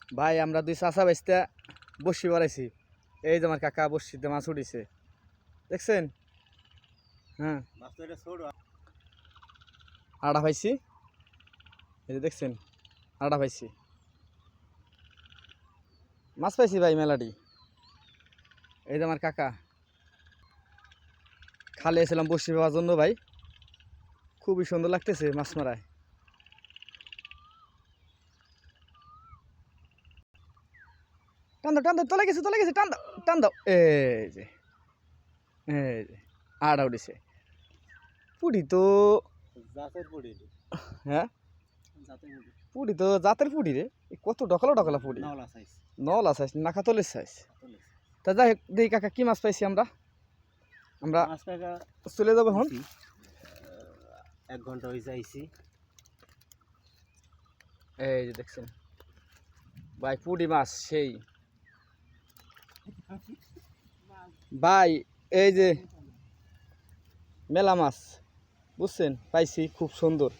ভাই আমরা দুই চাষা বাইসতে বসি বাড়াইছি। এই যে আমার কাকা বসিতে মাছ উঠিছে, দেখছেন? হ্যাঁ, আড়া পাইছি, এই যে দেখছেন আড়া পাইছি, মাছ পাইছি ভাই মেলাডি। এই যে আমার কাকা খালে এসেছিলাম বসি পাওয়ার জন্য ভাই, খুবই সুন্দর লাগতেছে মাছ মারায়। টান দাও টান দাও, তলে গেছে টান দাও টান দাও। এই যে আড়া উঠেছে। পুরি তো হ্যাঁ, পুরি তো জাতের পুরি রে, কত ডকালা ডকালা পুরি, নলা সাইজ না কাতলের সাইজ। তা যাই হোক, দেখি কাকা কি মাছ পাইছি আমরা। আমরা চলে যাবো এখন। 1 ঘন্টা হয়েছে আইছি। এই যে দেখছেন ভাই পুরি মাছ সেই ভাই, এই যে মেলা মাছ বুঝছেন পাইছি, খুব সুন্দর।